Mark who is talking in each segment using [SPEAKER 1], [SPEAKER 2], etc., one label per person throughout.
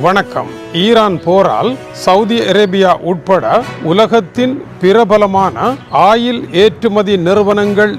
[SPEAKER 1] வணக்கம். ஈரான் போரால் Saudi Arabia உட்பட உலகத்தின் பிரபலமான ஆயில் ஏற்றுமதி நிறுவனங்கள்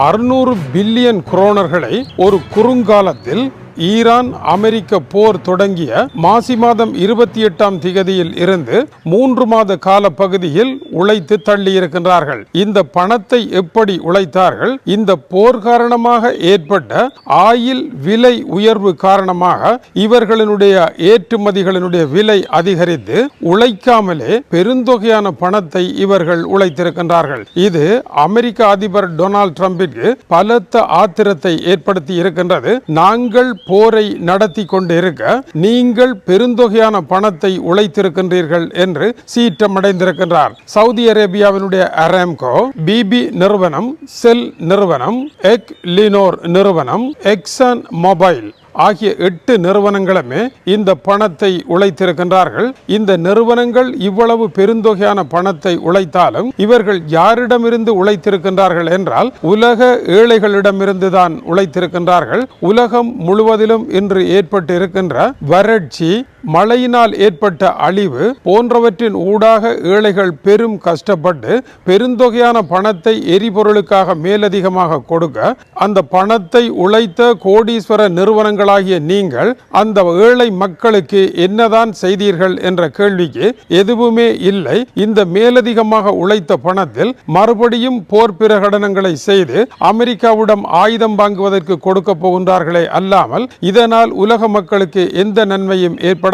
[SPEAKER 1] 600 பில்லியன் குரோனர்களை ஒரு குறுங்காலத்தில் ஈரான் அமெரிக்க போர் தொடங்கிய மாசி மாதம் 28ஆம் திகதியில் இருந்து 3 மாத கால பகுதியில் உழைத்து தள்ளியிருக்கின்றார்கள். இந்த பணத்தை எப்படி உழைத்தார்கள்? இந்த போர் காரணமாக ஏற்பட்ட ஆயில் விலை உயர்வு காரணமாக இவர்களினுடைய ஏற்றுமதிகளினுடைய விலை அதிகரித்து உழைக்காமலே பெருந்தொகையான பணத்தை இவர்கள் உழைத்திருக்கின்றார்கள். இது அமெரிக்க அதிபர் டொனால்ட் ட்ரம்பிற்கு பலத்த ஆத்திரத்தை ஏற்படுத்தி இருக்கின்றது. நாங்கள் போரை நடத்தி கொண்டிருக்க நீங்கள் பெருந்தொகையான பணத்தை உழைத்திருக்கின்றீர்கள் என்று சீற்றமடைந்திருக்கின்றார். சவுதி அரேபியாவினுடைய அரேம்கோ, பிபி நிறுவனம், செல் நிறுவனம், எக்லினோர் நிறுவனம், எக்ஸான் மொபைல் ஆகிய 8 நிறுவனங்களுமே இந்த பணத்தை உழைத்திருக்கின்றார்கள். இந்த நிறுவனங்கள் இவ்வளவு பெருந்தொகையான பணத்தை உழைத்தாலும் இவர்கள் யாரிடமிருந்து உழைத்திருக்கின்றார்கள் என்றால் உலக ஏழைகளிடமிருந்து தான் உழைத்திருக்கின்றார்கள். உலகம் முழுவதிலும் இன்று ஏற்பட்டு இருக்கின்ற வறட்சி, மழையினால் ஏற்பட்ட அழிவு போன்றவற்றின் ஊடாக ஏழைகள் பெரும் கஷ்டப்பட்டு பெருந்தொகையான பணத்தை எரிபொருளுக்காக மேலதிகமாக கொடுக்க அந்த பணத்தை உழைத்த கோடீஸ்வர நிறுவனங்களாகிய நீங்கள் அந்த ஏழை மக்களுக்கு என்னதான் செய்தீர்கள் என்ற கேள்விக்கு எதுவுமே இல்லை. இந்த மேலதிகமாக உழைத்த பணத்தில் மறுபடியும் போர் பிரகடனங்களை செய்து அமெரிக்காவிடம் ஆயுதம் வாங்குவதற்கு கொடுக்க போகின்றார்களே அல்லாமல் இதனால் உலக மக்களுக்கு எந்த நன்மையும் ஏற்பட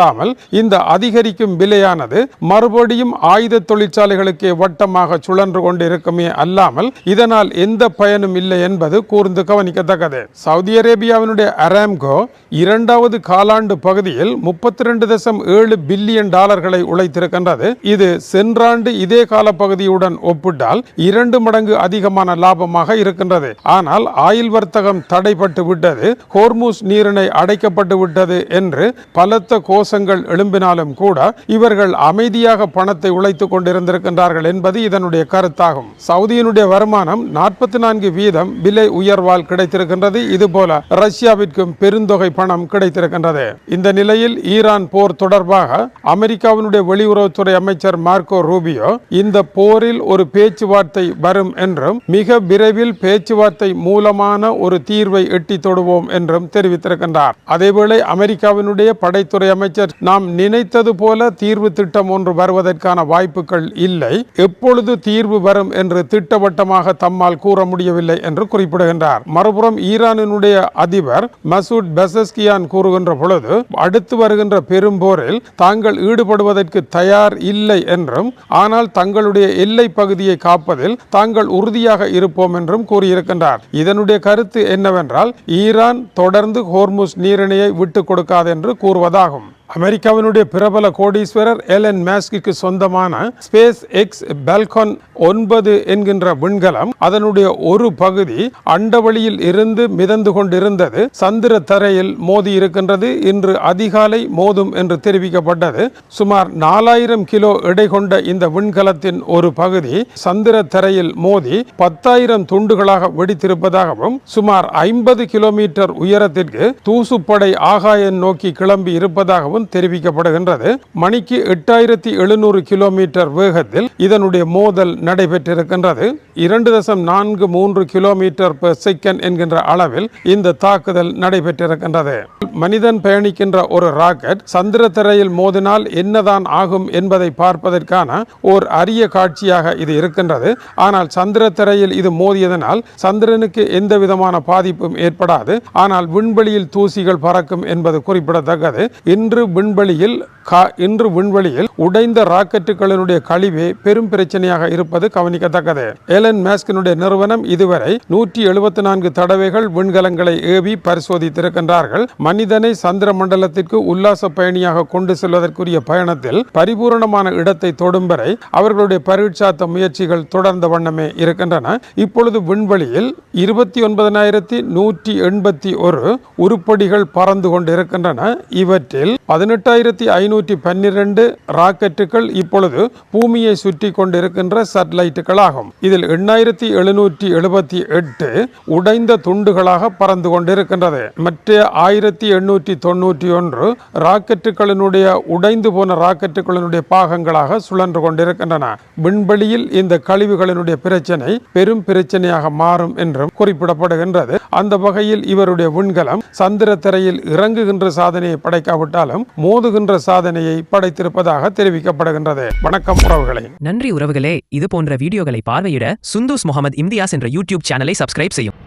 [SPEAKER 1] இந்த அதிகரிக்கும் விலையானது மறுபடியும் ஆயுத தொழிற்சாலைகளுக்கு வட்டமாக சுழன்று கொண்டிருக்குமே அல்லாமல் இதனால் எந்த பயனும் இல்லை என்பது கூர்ந்து கவனிக்கத்தக்கது. சவுதி அரேபியாவினுடைய அரேம்கோ 2வது காலாண்டு பகுதியில் 32.7 பில்லியன் டாலர்களை உழைத்திருக்கின்றது. இது சென்றாண்டு இதே கால பகுதியுடன் ஒப்பிட்டால் 2 மடங்கு அதிகமான லாபமாக இருக்கின்றது. ஆனால் ஆயில் வர்த்தகம் தடைப்பட்டு விட்டது, ஹோர்முஸ் நீரிணை அடைக்கப்பட்டு விட்டது என்று பலத்த கோஷங்கள் எழும்பினாலும் கூட இவர்கள் அமைதியாக பணத்தை உழைத்துக் கொண்டிருந்திருக்கின்றார்கள் என்பது இதனுடைய கருத்தாகும். சவுதியினுடைய வருமானம் 44% விலை உயர்வால் கிடைத்திருக்கின்றது. இதுபோல ரஷ்யாவிற்கும் பெருந்தொகை பணம் கிடைத்திருக்கின்றது. இந்த நிலையில் ஈரான் போர் தொடர்பாக அமெரிக்காவினுடைய வெளியுறவுத்துறை அமைச்சர் மார்க்கோ ரூபியோ இந்த போரில் ஒரு பேச்சுவார்த்தை வரும் என்றும் மிக விரைவில் பேச்சுவார்த்தை மூலமான ஒரு தீர்வை எட்டி தொடுவோம் என்றும் தெரிவித்திருக்கின்றார். அதேவேளை அமெரிக்காவினுடைய படைத்துறை அமைச்சர் நாம் நினைத்தது போல தீர்வு திட்டம் ஒன்று வருவதற்கான வாய்ப்புகள் இல்லை, எப்பொழுது தீர்வு வரும் என்று திட்டவட்டமாக தம்மால் கூற முடியவில்லை என்று குறிப்பிடுகின்றார். மறுபுறம் ஈரானினுடைய அதிபர் மசூத் பெசஸ்கியான் கூறுகின்ற பொழுது அடுத்து வருகின்ற பெரும்போரில் தாங்கள் ஈடுபடுவதற்கு தயார் இல்லை என்றும் ஆனால் தங்களுடைய எல்லை பகுதியை காப்பதில் தாங்கள் உறுதியாக இருப்போம் என்றும் கூறியிருக்கின்றார். இதனுடைய கருத்து என்னவென்றால் ஈரான் தொடர்ந்து ஹோர்முஸ் நீரிணையை விட்டுக் கொடுக்காது என்று கூறுவதாகும். அமெரிக்காவினுடைய பிரபல கோடீஸ்வரர் எலன் மாஸ்க்கு சொந்தமான ஸ்பேஸ் எக்ஸ் பால்கன் 9 என்கின்ற விண்கலம் அதனுடைய ஒரு பகுதி அண்டவெளியில் இருந்து மிதந்து கொண்டிருந்தது சந்திர தரையில் மோதி இருக்கின்றது. இன்று அதிகாலை மோதும் என்று தெரிவிக்கப்பட்டது. சுமார் 4000 கிலோ எடை கொண்ட இந்த விண்கலத்தின் ஒரு பகுதி சந்திர தரையில் மோதி 10,000 துண்டுகளாக வெடித்திருப்பதாகவும் சுமார் 50 கிலோமீட்டர் உயரத்திற்கு தூசுப்படை ஆகாயம் நோக்கி கிளம்பி இருப்பதாகவும் தெரிவிக்கப்படுகின்றது. மணிக்கு 8700 கிலோமீட்டர் வேகத்தில் இதனுடைய மோதல் நடைபெற்றிருக்கின்றது. 2.43 கிலோமீட்டர் பெர் செகண்ட் என்கின்ற அளவில் இந்த தாக்குதல் நடைபெற்றிருக்கின்றது. மனிதன் பயணிக்கின்ற ஒரு ராக்கெட் சந்திர தரையில் மோதினால் என்னதான் ஆகும் என்பதை பார்ப்பதற்கான ஓர் அரிய காட்சியாக இது இருக்கின்றது. ஆனால் சந்திர தரையில் இது மோதியதனால் சந்திரனுக்கு எந்த விதமான பாதிப்பும் ஏற்படாது. ஆனால் விண்வெளியில் தூசிகள் பறக்கும் என்பது குறிப்பிடத்தக்கது. இன்று விண்வெளியில் உடைந்த ராக்கெட்டுகளினுடைய கழிவே பெரும் பிரச்சனையாக இருப்பது கவனிக்கத்தக்கது. எலன் மாஸ்கினுடைய நிறுவனம் இதுவரை 174 தடவைகள் விண்கலங்களை ஏவி பரிசோதித்திருக்கின்றார்கள். மனிதனை சந்திர மண்டலத்திற்கு உல்லாச பயணியாக கொண்டு செல்வதற்குரிய பயணத்தில் பரிபூர்ணமான இடத்தை தொடும் வரை அவர்களுடைய பரீட்சாத்த முயற்சிகள் தொடர்ந்த வண்ணமே இருக்கின்றன. இப்பொழுது விண்வெளியில் 29,181 உருப்படிகள் பறந்து கொண்டிருக்கின்றன. இவற்றில் 18,512 ராக்கெட்டுகள் இப்பொழுது பூமியை சுற்றி கொண்டிருக்கின்ற சேட்டலைட்டுகள் ஆகும். இதில் 8,778 உடைந்த துண்டுகளாக பறந்து கொண்டிருக்கின்றது. மற்ற 1,891 ராக்கெட்டுகளினுடைய உடைந்து போன ராக்கெட்டுகளினுடைய பாகங்களாக சுழன்று கொண்டிருக்கின்றன. விண்வெளியில் இந்த கழிவுகளினுடைய பிரச்சனை பெரும் பிரச்சனையாக மாறும் என்றும் குறிப்பிடப்படுகின்றது. அந்த வகையில் இவருடைய விண்கலம் சந்திர திரையில் இறங்குகின்ற சாதனையை படைக்காவிட்டாலும் மோதுகின்ற சாதனையை படைத்திருப்பதாக தெரிவிக்கப்படுகின்றது. வணக்கம் உறவுகளே.
[SPEAKER 2] நன்றி உறவுகளே. இது போன்ற வீடியோகளை பார்வையிட சுந்தூஸ் முகமது இம்தியாஸ் என்ற யூடியூப் சேனலை சப்ஸ்கிரைப் செய்யும்.